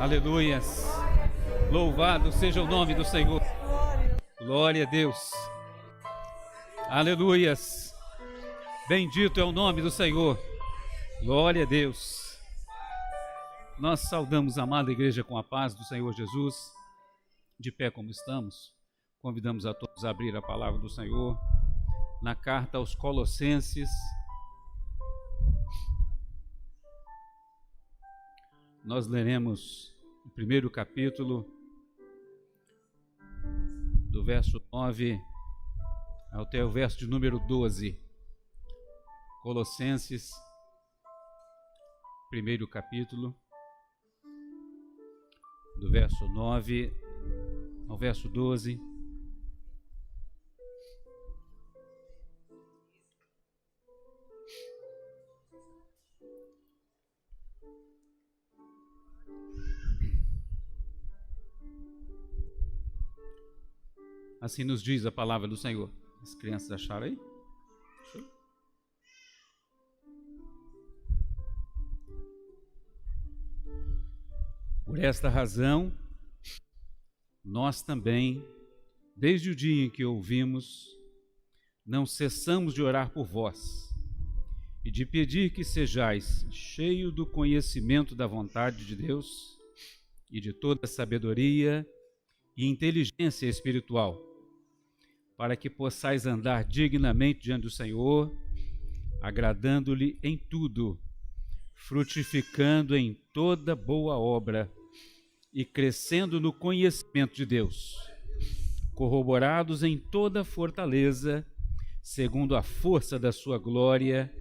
Aleluias. Louvado seja o nome do Senhor. Glória a Deus. Aleluias. Bendito é o nome do Senhor. Glória a Deus. Nós saudamos a amada igreja com a paz do Senhor Jesus. De pé como estamos, convidamos a todos a abrir a palavra do Senhor na carta aos Colossenses. Nós leremos o primeiro capítulo, do verso 9 até o verso de número 12. Colossenses, primeiro capítulo, do verso 9 ao verso 12. Assim nos diz a palavra do Senhor. As crianças acharam aí? Por esta razão, nós também, desde o dia em que ouvimos, não cessamos de orar por vós e de pedir que sejais cheios do conhecimento da vontade de Deus e de toda sabedoria e inteligência espiritual, para que possais andar dignamente diante do Senhor, agradando-lhe em tudo, frutificando em toda boa obra e crescendo no conhecimento de Deus, corroborados em toda fortaleza, segundo a força da sua glória,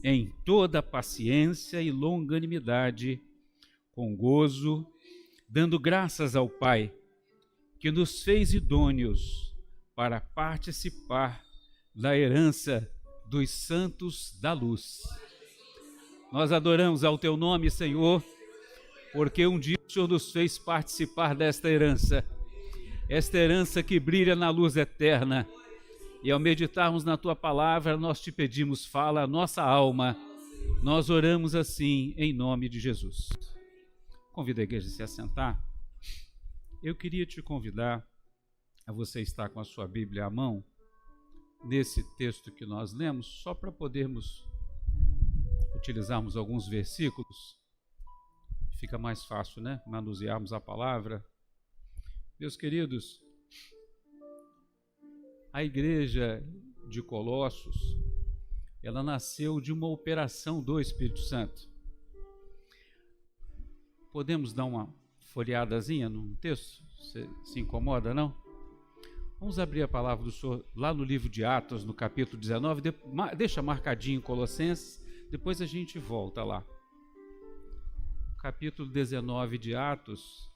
em toda paciência e longanimidade, com gozo, dando graças ao Pai, que nos fez idôneos para participar da herança dos santos da luz. Nós adoramos ao teu nome, Senhor, porque um dia o Senhor nos fez participar desta herança, esta herança que brilha na luz eterna. E ao meditarmos na tua palavra, nós te pedimos, fala a nossa alma. Nós oramos assim em nome de Jesus. Convido a igreja a se assentar. Eu queria te convidar a você estar com a sua Bíblia à mão, nesse texto que nós lemos, só para podermos utilizarmos alguns versículos. Fica mais fácil, né? Manusearmos a palavra. Meus queridos, a igreja de Colossos, ela nasceu de uma operação do Espírito Santo. Podemos dar uma folheadazinha no texto? Você se incomoda, não? Vamos abrir a palavra do Senhor lá no livro de Atos, no capítulo 19, deixa marcadinho em Colossenses, depois a gente volta lá. O capítulo 19 de Atos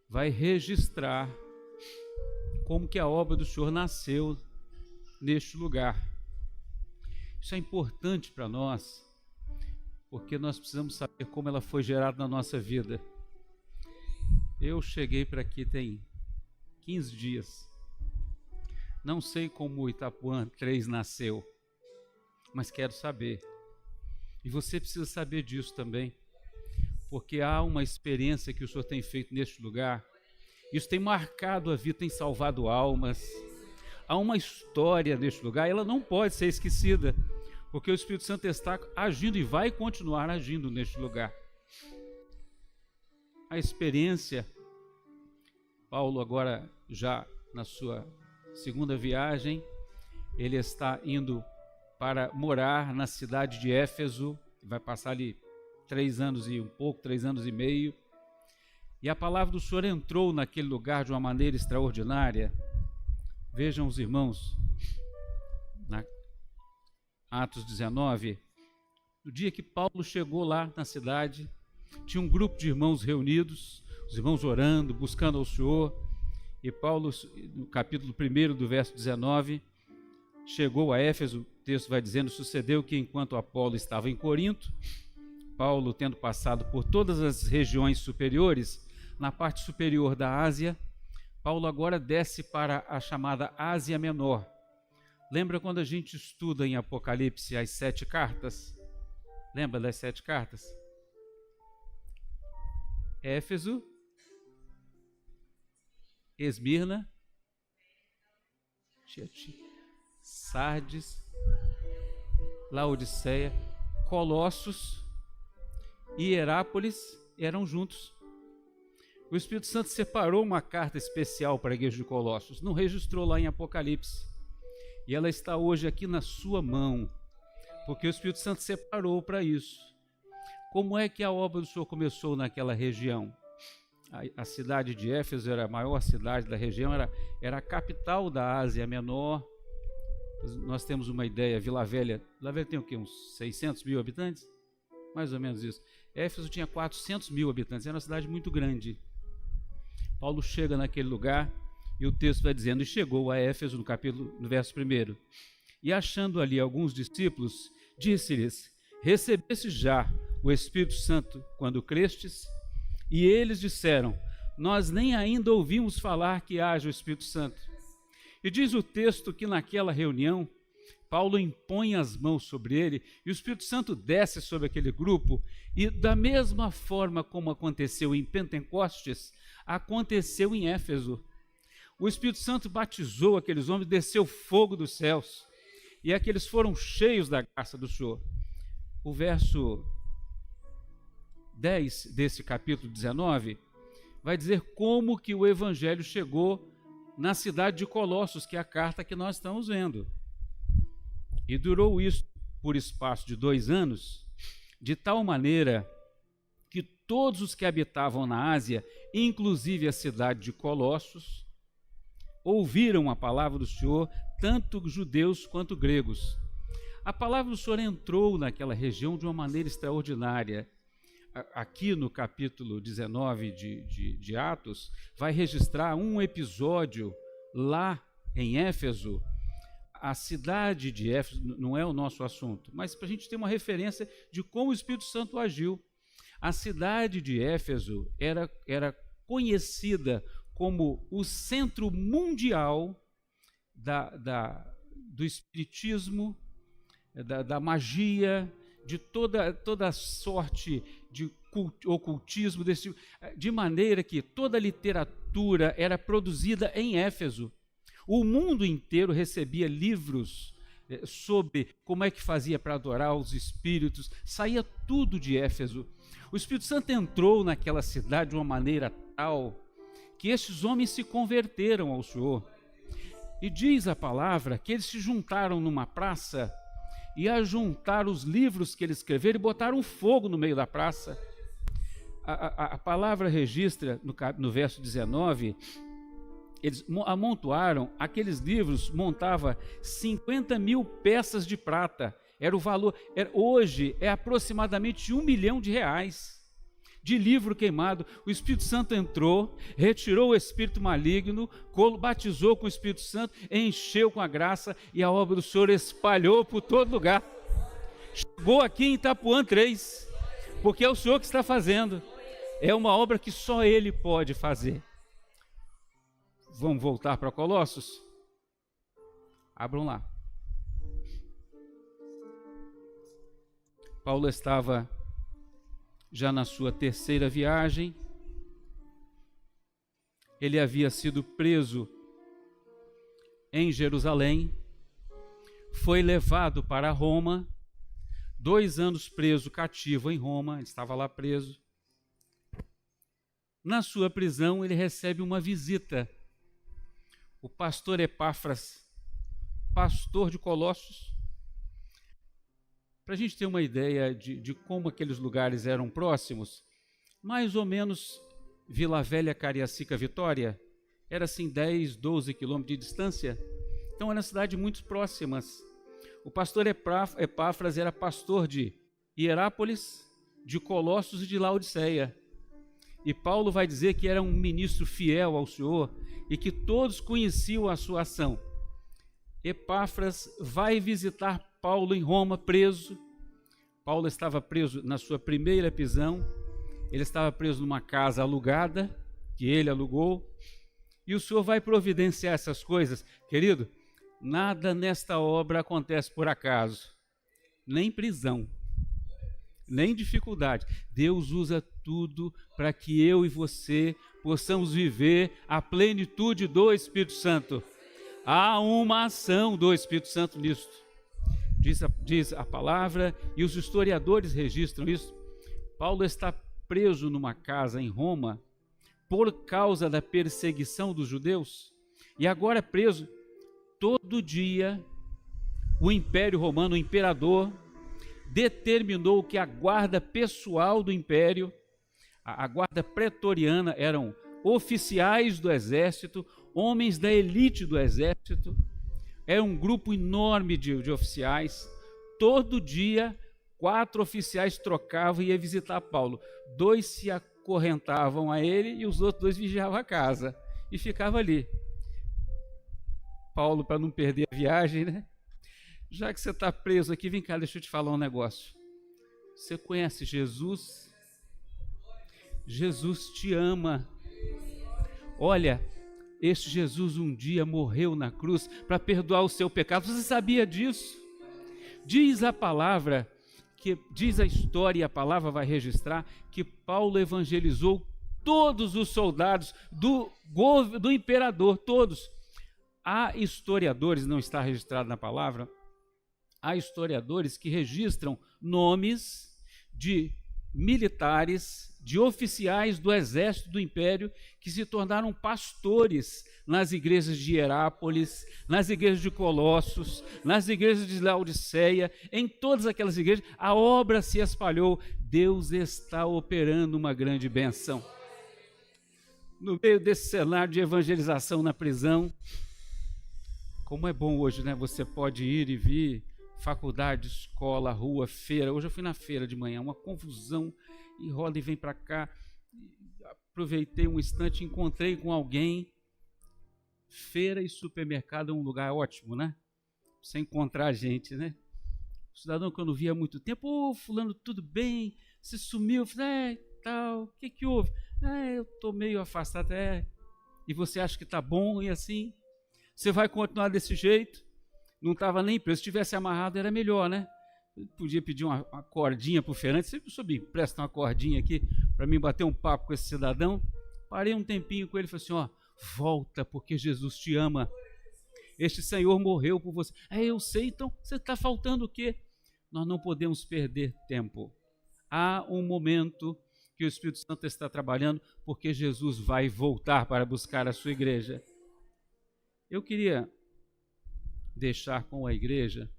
vai registrar como que a obra do Senhor nasceu neste lugar. Isso é importante para nós, porque nós precisamos saber como ela foi gerada na nossa vida. Eu cheguei para aqui tem 15 dias. Não sei como o Itapuã 3 nasceu, mas quero saber. E você precisa saber disso também, porque há uma experiência que o Senhor tem feito neste lugar. Isso tem marcado a vida, tem salvado almas. Há uma história neste lugar, ela não pode ser esquecida, porque o Espírito Santo está agindo e vai continuar agindo neste lugar. A experiência, Paulo agora já na sua segunda viagem, ele está indo para morar na cidade de Éfeso, vai passar ali 3 anos e um pouco, 3 anos e meio, e a palavra do Senhor entrou naquele lugar de uma maneira extraordinária. Vejam os irmãos, na Atos 19, no dia que Paulo chegou lá na cidade, tinha um grupo de irmãos reunidos, os irmãos orando, buscando ao Senhor, e Paulo, no capítulo 1 do verso 19, chegou a Éfeso. O texto vai dizendo: sucedeu que enquanto Apolo estava em Corinto, Paulo, tendo passado por todas as regiões superiores, na parte superior da Ásia, Paulo agora desce para a chamada Ásia Menor. Lembra quando a gente estuda em Apocalipse as 7 cartas? Lembra das 7 cartas? Éfeso, Esmirna, Sardes, Laodiceia, Colossos e Hierápolis eram juntos. O Espírito Santo separou uma carta especial para a igreja de Colossos, não registrou lá em Apocalipse, e ela está hoje aqui na sua mão, porque o Espírito Santo separou para isso. Como é que a obra do Senhor começou naquela região? A cidade de Éfeso era a maior cidade da região, era a capital da Ásia Menor. Nós temos uma ideia, Vila Velha tem o quê? Uns 600 mil habitantes? Mais ou menos isso. Éfeso tinha 400 mil habitantes, era uma cidade muito grande. Paulo chega naquele lugar e o texto vai dizendo: e chegou a Éfeso, no verso 1, e achando ali alguns discípulos, disse-lhes: recebestes já o Espírito Santo quando crestes? E eles disseram: nós nem ainda ouvimos falar que haja o Espírito Santo. E diz o texto que naquela reunião, Paulo impõe as mãos sobre ele e o Espírito Santo desce sobre aquele grupo, e da mesma forma como aconteceu em Pentecostes, aconteceu em Éfeso. O Espírito Santo batizou aqueles homens, desceu fogo dos céus, e aqueles foram cheios da graça do Senhor. O verso 10 desse capítulo 19 vai dizer como que o evangelho chegou na cidade de Colossos, que é a carta que nós estamos vendo. E durou isso por espaço de 2 anos, de tal maneira que todos os que habitavam na Ásia, inclusive a cidade de Colossos, ouviram a palavra do Senhor, tanto judeus quanto gregos. A palavra do Senhor entrou naquela região de uma maneira extraordinária. Aqui no capítulo 19 de Atos, vai registrar um episódio lá em Éfeso. A cidade de Éfeso não é o nosso assunto, mas para a gente ter uma referência de como o Espírito Santo agiu. A cidade de Éfeso era conhecida como o centro mundial do espiritismo, da magia, de toda sorte de ocultismo, de maneira que toda a literatura era produzida em Éfeso. O mundo inteiro recebia livros sobre como é que fazia para adorar os espíritos, saía tudo de Éfeso. O Espírito Santo entrou naquela cidade de uma maneira tal que esses homens se converteram ao Senhor. E diz a palavra que eles se juntaram numa praça e ajuntaram os livros que eles escreveram e botaram fogo no meio da praça. A palavra registra no verso 19, eles amontoaram aqueles livros, montava 50 mil peças de prata, era o valor, hoje é aproximadamente R$1 milhão de livro queimado. O Espírito Santo entrou, retirou o espírito maligno, batizou com o Espírito Santo, encheu com a graça, e a obra do Senhor espalhou por todo lugar. Chegou aqui em Itapuã 3, porque é o Senhor que está fazendo. É uma obra que só Ele pode fazer. Vamos voltar para Colossos? Abram lá. Paulo estava já na sua 3ª viagem. Ele havia sido preso em Jerusalém, foi levado para Roma, 2 anos preso cativo em Roma, ele estava lá preso. Na sua prisão, ele recebe uma visita. O pastor Epáfras, pastor de Colossos. Para a gente ter uma ideia de como aqueles lugares eram próximos, mais ou menos Vila Velha, Cariacica, Vitória, era assim 10, 12 quilômetros de distância. Então eram cidades muito próximas. O pastor Epáfras era pastor de Hierápolis, de Colossos e de Laodiceia. E Paulo vai dizer que era um ministro fiel ao Senhor e que todos conheciam a sua ação. Epáfras vai visitar Paulo em Roma, preso. Paulo estava preso na sua primeira prisão. Ele estava preso numa casa alugada, que ele alugou. E o Senhor vai providenciar essas coisas. Querido, nada nesta obra acontece por acaso. Nem prisão. nem dificuldade. Deus usa tudo para que eu e você possamos viver a plenitude do Espírito Santo. Há uma ação do Espírito Santo nisso. Diz a palavra, e os historiadores registram isso. Paulo está preso numa casa em Roma por causa da perseguição dos judeus, e agora é preso. Todo dia o Império Romano, o imperador, determinou que a guarda pessoal do império, a guarda pretoriana, eram oficiais do exército, homens da elite do exército. Era um grupo enorme de oficiais. Todo dia 4 oficiais trocavam e iam visitar Paulo. 2 se acorrentavam a ele e os outros 2 vigiavam a casa e ficava ali. Paulo, para não perder a viagem, né? Já que você está preso aqui, vem cá, deixa eu te falar um negócio. Você conhece Jesus? Jesus te ama. Olha, este Jesus um dia morreu na cruz para perdoar o seu pecado. Você sabia disso? Diz a palavra, diz a história, e a palavra vai registrar, que Paulo evangelizou todos os soldados do imperador, todos. Há historiadores, não está registrado na palavra, há historiadores que registram nomes de militares, de oficiais do exército do império que se tornaram pastores nas igrejas de Hierápolis, nas igrejas de Colossos, nas igrejas de Laodiceia. Em todas aquelas igrejas a obra se espalhou. Deus está operando uma grande bênção. No meio desse cenário de evangelização na prisão, como é bom hoje, né? Você pode ir e vir, faculdade, escola, rua, feira. Hoje eu fui na feira de manhã, uma confusão, e roda e vem para cá. Aproveitei um instante, encontrei com alguém. Feira e supermercado é um lugar ótimo, né? Você encontrar gente, né? O cidadão que eu não via há muito tempo, ô, fulano, tudo bem? Você sumiu? Eu falei, tal, o que houve? Eu estou meio afastado, E você acha que está bom e assim? Você vai continuar desse jeito? Não estava nem preso. Se tivesse amarrado era melhor, né? Eu podia pedir uma cordinha para o Fernandes. Sempre soube, empresta uma cordinha aqui para mim bater um papo com esse cidadão. Parei um tempinho com ele e falei assim, volta porque Jesus te ama. Este Senhor morreu por você. Eu sei, então você está faltando o quê? Nós não podemos perder tempo. Há um momento que o Espírito Santo está trabalhando, porque Jesus vai voltar para buscar a sua igreja. Eu queria deixar com a igreja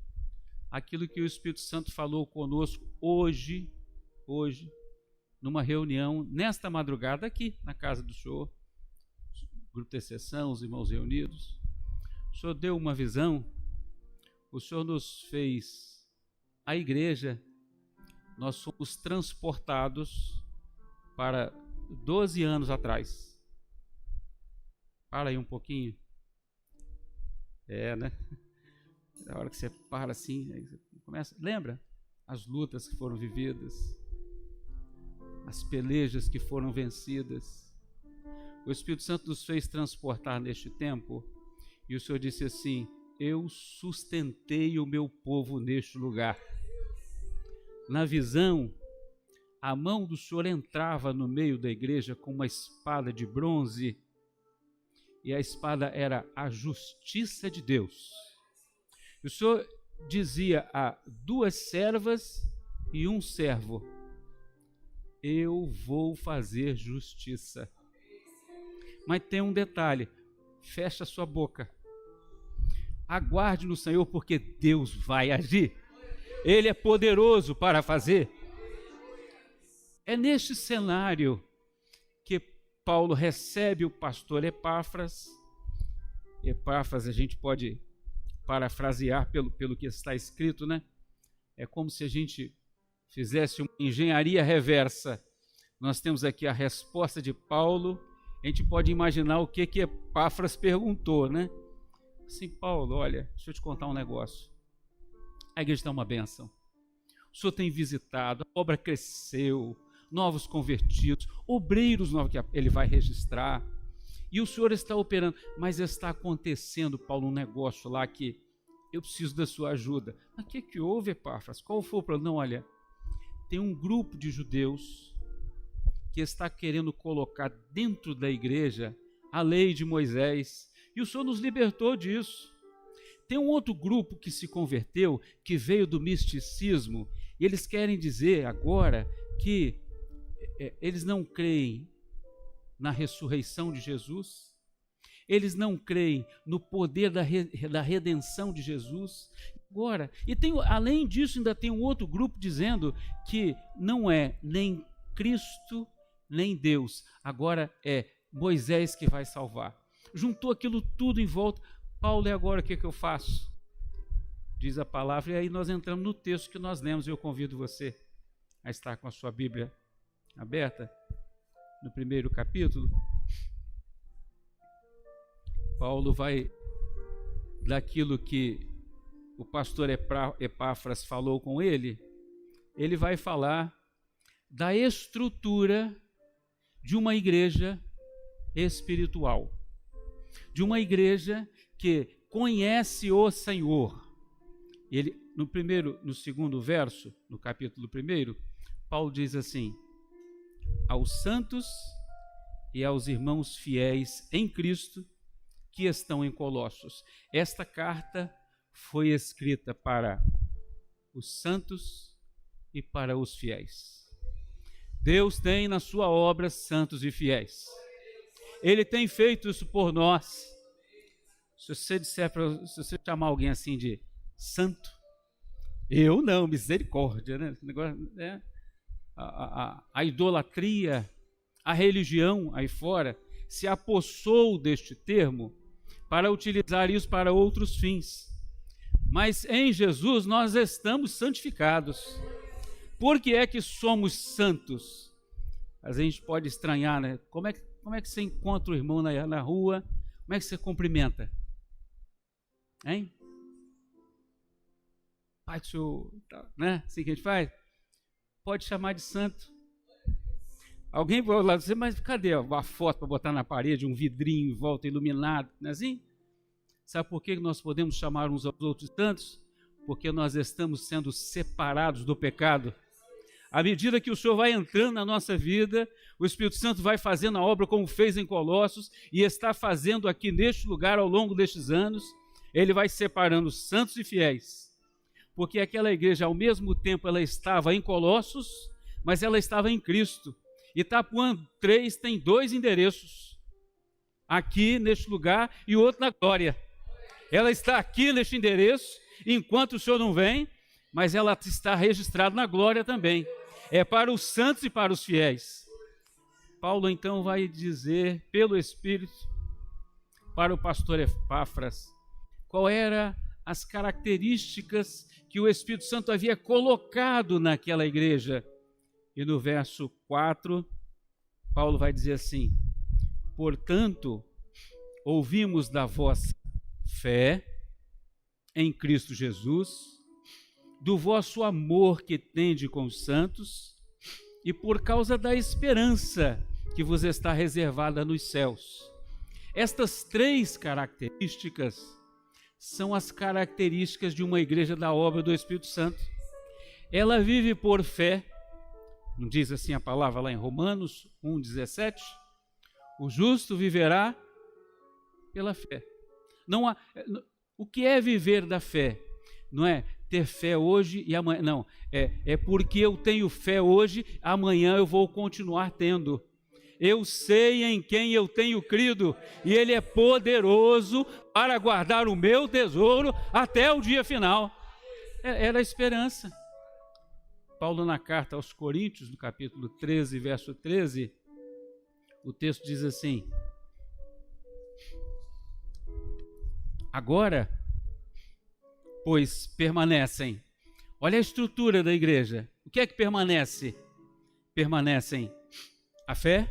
aquilo que o Espírito Santo falou conosco hoje, numa reunião, nesta madrugada aqui, na casa do Senhor, grupo de intercessão, os irmãos reunidos. O Senhor deu uma visão, o Senhor nos fez, a igreja, nós fomos transportados para 12 anos atrás. Para aí um pouquinho. Né? Na hora que você para assim, aí você começa, lembra? As lutas que foram vividas, as pelejas que foram vencidas. O Espírito Santo nos fez transportar neste tempo, e o Senhor disse assim, eu sustentei o meu povo neste lugar. Na visão, a mão do Senhor entrava no meio da igreja com uma espada de bronze, e a espada era a justiça de Deus. O Senhor dizia a 2 servas e 1 servo, eu vou fazer justiça. Mas tem um detalhe, fecha sua boca. Aguarde no Senhor, porque Deus vai agir. Ele é poderoso para fazer. É neste cenário que Paulo recebe o pastor Epáfras. Epáfras a gente pode parafrasear pelo que está escrito, né? É como se a gente fizesse uma engenharia reversa. Nós temos aqui a resposta de Paulo, a gente pode imaginar o que Epáfras perguntou, né? Assim, Paulo, olha, deixa eu te contar um negócio. A igreja está uma bênção. O Senhor tem visitado, a obra cresceu, novos convertidos, obreiros novos que ele vai registrar, e o Senhor está operando, mas está acontecendo, Paulo, um negócio lá que eu preciso da sua ajuda. Mas o que houve, Epáfras? Qual foi o problema? Não, olha, tem um grupo de judeus que está querendo colocar dentro da igreja a lei de Moisés, e o Senhor nos libertou disso. Tem um outro grupo que se converteu, que veio do misticismo, e eles querem dizer agora que eles não creem na ressurreição de Jesus, eles não creem no poder da redenção de Jesus. Agora, e tem, além disso, ainda tem um outro grupo dizendo que não é nem Cristo, nem Deus, agora é Moisés que vai salvar. Juntou aquilo tudo em volta. Paulo, e agora o que eu faço? Diz a palavra, e aí nós entramos no texto que nós lemos, e eu convido você a estar com a sua Bíblia aberta, no primeiro capítulo. Paulo vai, daquilo que o pastor Epáfras falou com ele vai falar da estrutura de uma igreja espiritual, de uma igreja que conhece o Senhor. Ele, no segundo verso, no capítulo 1, Paulo diz assim: aos santos e aos irmãos fiéis em Cristo que estão em Colossos. Esta carta foi escrita para os santos e para os fiéis. Deus tem na sua obra santos e fiéis. Ele tem feito isso por nós. Se você chamar alguém assim de santo, eu não, misericórdia, né? Esse negócio, né? A idolatria, a religião aí fora se apossou deste termo para utilizar isso para outros fins. Mas em Jesus nós estamos santificados. Por que é que somos santos? A gente pode estranhar, né? Como é que você encontra o irmão na rua? Como é que você cumprimenta? Hein? Pai do Senhor, né? Assim que a gente faz? Pode chamar de santo. Alguém vai lá dizer, mas cadê a foto para botar na parede, um vidrinho em volta iluminado, não é assim? Sabe por que nós podemos chamar uns aos outros santos? Porque nós estamos sendo separados do pecado. À medida que o Senhor vai entrando na nossa vida, o Espírito Santo vai fazendo a obra como fez em Colossos e está fazendo aqui neste lugar ao longo destes anos. Ele vai separando santos e fiéis. Porque aquela igreja, ao mesmo tempo, ela estava em Colossos, mas ela estava em Cristo. Itapuã 3 tem 2 endereços, aqui neste lugar e outro na glória. Ela está aqui neste endereço, enquanto o Senhor não vem, mas ela está registrada na glória também. É para os santos e para os fiéis. Paulo então vai dizer, pelo Espírito, para o pastor Epáfras, qual eram as características que o Espírito Santo havia colocado naquela igreja. E no verso 4, Paulo vai dizer assim: portanto, ouvimos da vossa fé em Cristo Jesus, do vosso amor que tende com os santos, e por causa da esperança que vos está reservada nos céus. Estas 3 características são as características de uma igreja da obra do Espírito Santo. Ela vive por fé. Não diz assim a palavra lá em Romanos 1,17? O justo viverá pela fé. Não há, o que é viver da fé? Não é ter fé hoje e amanhã. Não, é porque eu tenho fé hoje, amanhã eu vou continuar tendo. Eu sei em quem eu tenho crido, e Ele é poderoso para guardar o meu tesouro até o dia final. Era a esperança. Paulo, na carta aos Coríntios, no capítulo 13, verso 13, o texto diz assim: agora, pois permanecem. Olha a estrutura da igreja. O que é que permanece? Permanecem a fé,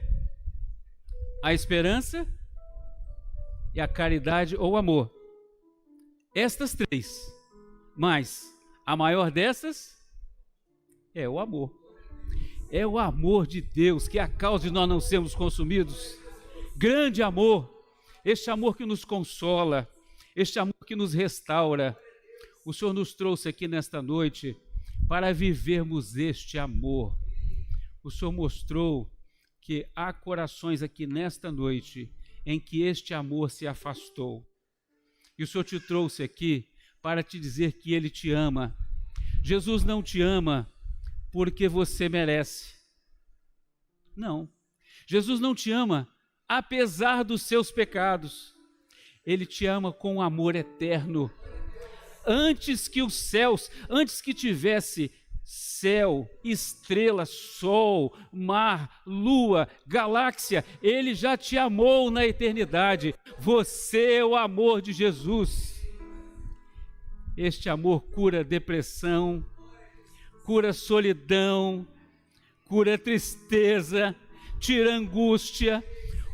a esperança e a caridade ou amor. Estas 3. Mas a maior dessas é o amor. É o amor de Deus que é a causa de nós não sermos consumidos. Grande amor. Este amor que nos consola. Este amor que nos restaura. O Senhor nos trouxe aqui nesta noite para vivermos este amor. O Senhor mostrou que há corações aqui nesta noite em que este amor se afastou. E o Senhor te trouxe aqui para te dizer que Ele te ama. Jesus não te ama porque você merece. Não. Jesus não te ama apesar dos seus pecados. Ele te ama com um amor eterno. Antes que os céus, antes que tivesse céu, estrela, sol, mar, lua, galáxia, Ele já te amou na eternidade. Você é o amor de Jesus. Este amor cura depressão, cura solidão, cura tristeza, tira angústia,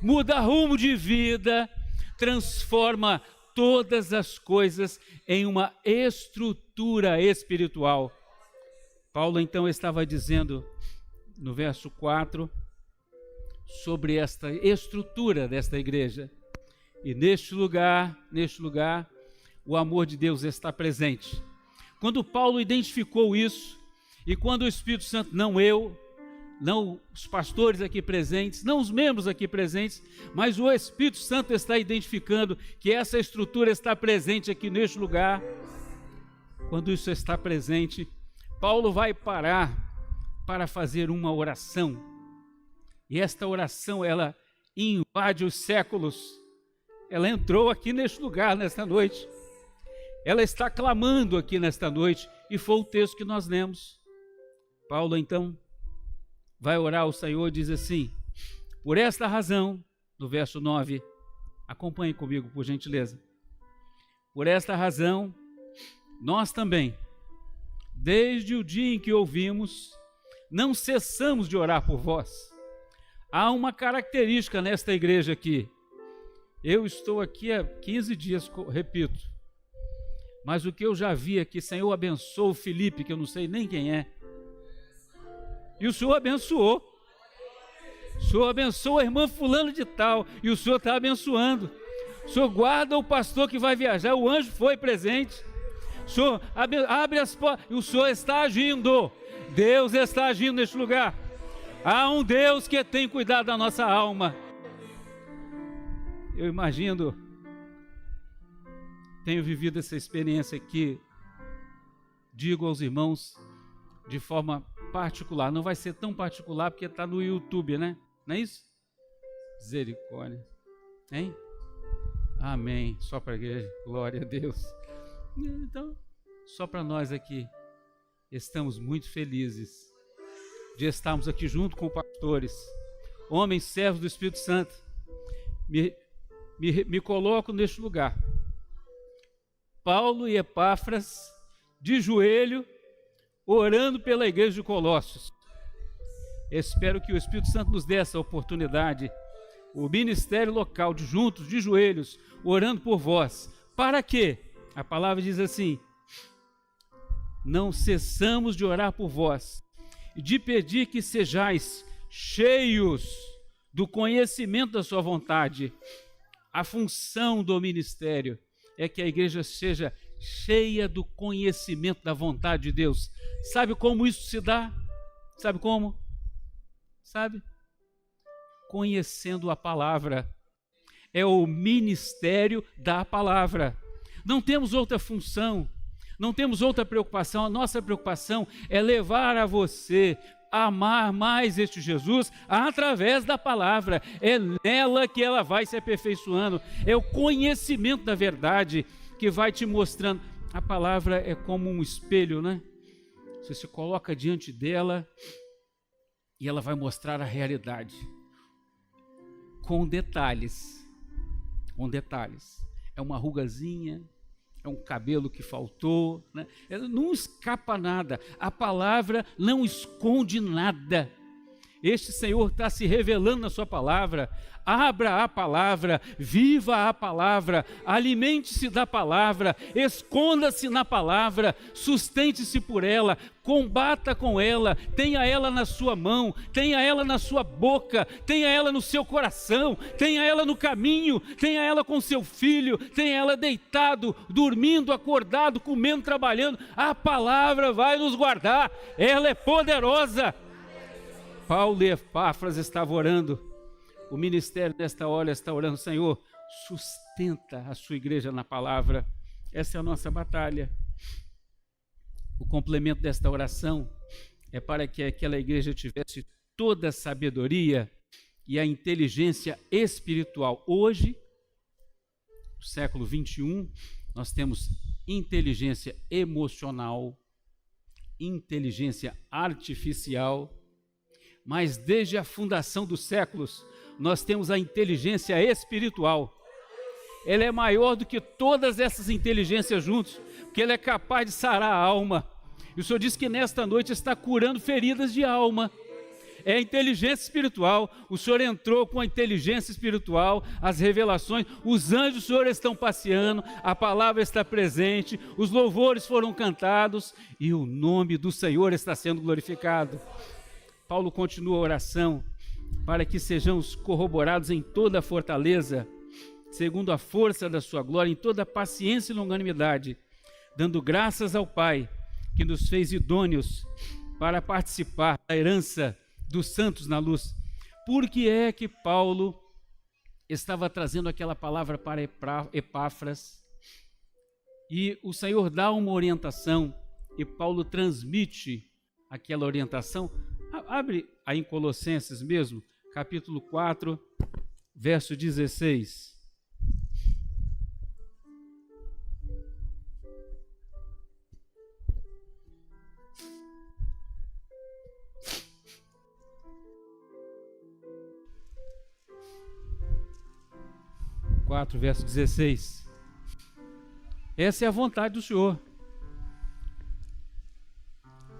muda rumo de vida, transforma todas as coisas em uma estrutura espiritual. Paulo então estava dizendo no verso 4 sobre esta estrutura desta igreja. E neste lugar, o amor de Deus está presente. Quando Paulo identificou isso, e quando o Espírito Santo, não eu, não os pastores aqui presentes, não os membros aqui presentes, mas o Espírito Santo está identificando que essa estrutura está presente aqui neste lugar. Quando isso está presente, Paulo vai parar para fazer uma oração. E esta oração, ela invade os séculos. Ela entrou aqui neste lugar, nesta noite. Ela está clamando aqui nesta noite, e foi o texto que nós lemos. Paulo, então, vai orar ao Senhor e diz assim: por esta razão, no verso 9, acompanhe comigo, por gentileza. Por esta razão, nós também, desde o dia em que ouvimos, não cessamos de orar por vós. Há uma característica nesta igreja aqui. Eu estou aqui há 15 dias, repito, mas o que eu já vi aqui, Senhor abençoa o Felipe, que eu não sei nem quem é, e o Senhor abençoou. O Senhor abençoa a irmã fulano de tal, e o Senhor está abençoando. O Senhor guarda o pastor que vai viajar, o anjo foi presente. O Senhor abre as portas, e o Senhor está agindo. Deus está agindo neste lugar. Há um Deus que tem cuidado da nossa alma. Eu imagino, tenho vivido essa experiência aqui, digo aos irmãos de forma particular, não vai ser tão particular porque está no YouTube, né? Não é isso? Misericórdia, hein? Amém, só para a igreja, glória a Deus. Então, só para nós aqui, estamos muito felizes de estarmos aqui junto com pastores, homens servos do Espírito Santo. Me coloco neste lugar. Paulo e Epáfras, de joelho, orando pela igreja de Colossos. Espero que o Espírito Santo nos dê essa oportunidade, o ministério local, de juntos, de joelhos, orando por vós. Para quê? A palavra diz assim: não cessamos de orar por vós, e de pedir que sejais cheios do conhecimento da sua vontade. A função do ministério é que a igreja seja cheia do conhecimento da vontade de Deus. Sabe como isso se dá? Sabe como? Sabe? Conhecendo a palavra. É o ministério da palavra. Não temos outra função, não temos outra preocupação. A nossa preocupação é levar a você a amar mais este Jesus através da palavra. É nela que ela vai se aperfeiçoando. É o conhecimento da verdade que vai te mostrando. A palavra é como um espelho, né? Você se coloca diante dela e ela vai mostrar a realidade com detalhes. Com detalhes. É uma rugazinha, é um cabelo que faltou, né? Não escapa nada. A palavra não esconde nada. Este Senhor está se revelando na sua palavra. Abra a palavra, viva a palavra, alimente-se da palavra, esconda-se na palavra, sustente-se por ela, combata com ela, tenha ela na sua mão, tenha ela na sua boca, tenha ela no seu coração, tenha ela no caminho, tenha ela com seu filho, tenha ela deitado, dormindo, acordado, comendo, trabalhando. A palavra vai nos guardar, ela é poderosa. Paulo e Epáfras estavam orando. O ministério desta hora está orando: Senhor, sustenta a sua igreja na palavra. Essa é a nossa batalha. O complemento desta oração é para que aquela igreja tivesse toda a sabedoria e a inteligência espiritual. Hoje, no século 21, nós temos inteligência emocional, inteligência artificial, mas desde a fundação dos séculos, nós temos a inteligência espiritual. Ela é maior do que todas essas inteligências juntas, porque ela é capaz de sarar a alma. E o Senhor diz que nesta noite está curando feridas de alma. É a inteligência espiritual. O Senhor entrou com a inteligência espiritual, as revelações, os anjos do Senhor estão passeando, a palavra está presente, os louvores foram cantados e o nome do Senhor está sendo glorificado. Paulo continua a oração para que sejamos corroborados em toda a fortaleza, segundo a força da sua glória, em toda a paciência e longanimidade, dando graças ao Pai, que nos fez idôneos para participar da herança dos santos na luz. Por que é que Paulo estava trazendo aquela palavra para Epáfras? E o Senhor dá uma orientação, e Paulo transmite aquela orientação. Abre aí em Colossenses mesmo, capítulo 4, verso 16. Verso 16. Essa é a vontade do Senhor.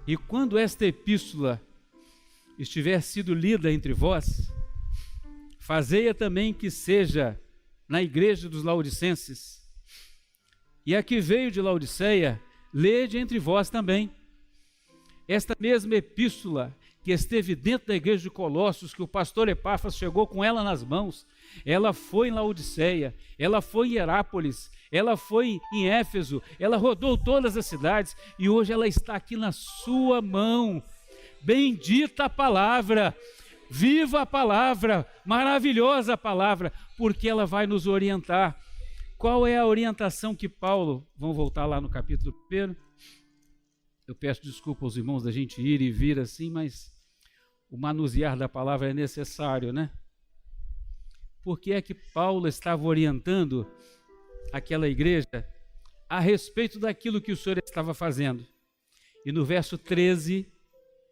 E quando esta epístola estiver sido lida entre vós, fazei-a também que seja na igreja dos Laodicenses. E a que veio de Laodiceia, lede entre vós também. Esta mesma epístola que esteve dentro da igreja de Colossos, que o pastor Epáfras chegou com ela nas mãos, ela foi em Laodiceia, ela foi em Hierápolis, ela foi em Éfeso, ela rodou todas as cidades e hoje ela está aqui na sua mão. Bendita a palavra, viva a palavra, maravilhosa a palavra, porque ela vai nos orientar. Qual é a orientação que Paulo, vamos voltar lá no capítulo 1, eu peço desculpa aos irmãos da gente ir e vir assim, mas o manusear da palavra é necessário, né? Por que é que Paulo estava orientando aquela igreja a respeito daquilo que o Senhor estava fazendo? E no verso 13,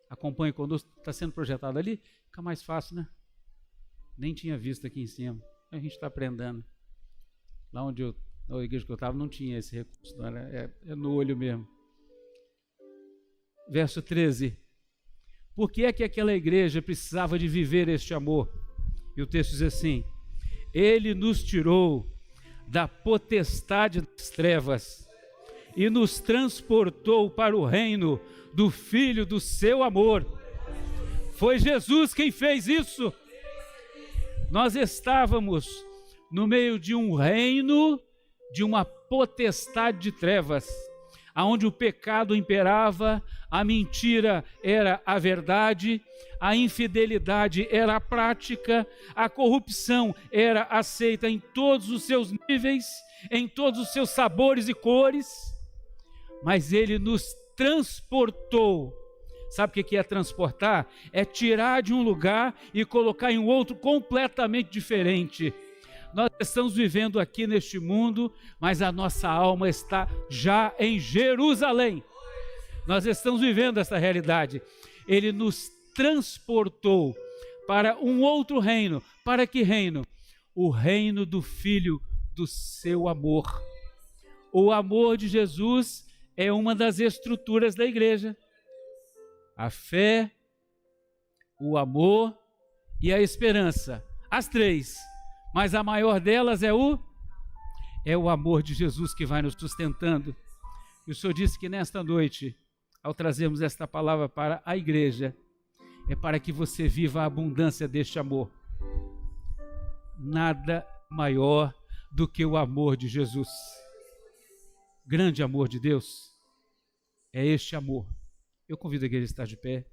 acompanhe conosco, está sendo projetado ali, fica mais fácil, né? Nem tinha visto aqui em cima, a gente está aprendendo. Lá onde na igreja que eu estava não tinha esse recurso, não era, é no olho mesmo. Verso 13. Por que é que aquela igreja precisava de viver este amor? E o texto diz assim: Ele nos tirou da potestade das trevas e nos transportou para o reino do Filho do seu amor. Foi Jesus quem fez isso. Nós estávamos no meio de um reino, de uma potestade de trevas, aonde o pecado imperava, a mentira era a verdade, a infidelidade era a prática, a corrupção era aceita em todos os seus níveis, em todos os seus sabores e cores, mas Ele nos transportou. Sabe o que é transportar? É tirar de um lugar e colocar em outro completamente diferente. Nós estamos vivendo aqui neste mundo, mas a nossa alma está já em Jerusalém. Nós estamos vivendo essa realidade. Ele nos transportou para um outro reino. Para que reino? O reino do Filho do seu amor. O amor de Jesus é uma das estruturas da igreja. A fé, o amor e a esperança. As três, mas a maior delas é o amor de Jesus que vai nos sustentando. E o Senhor disse que nesta noite, ao trazermos esta palavra para a igreja, é para que você viva a abundância deste amor. Nada maior do que o amor de Jesus. Grande amor de Deus é este amor. Eu convido a igreja a estar de pé.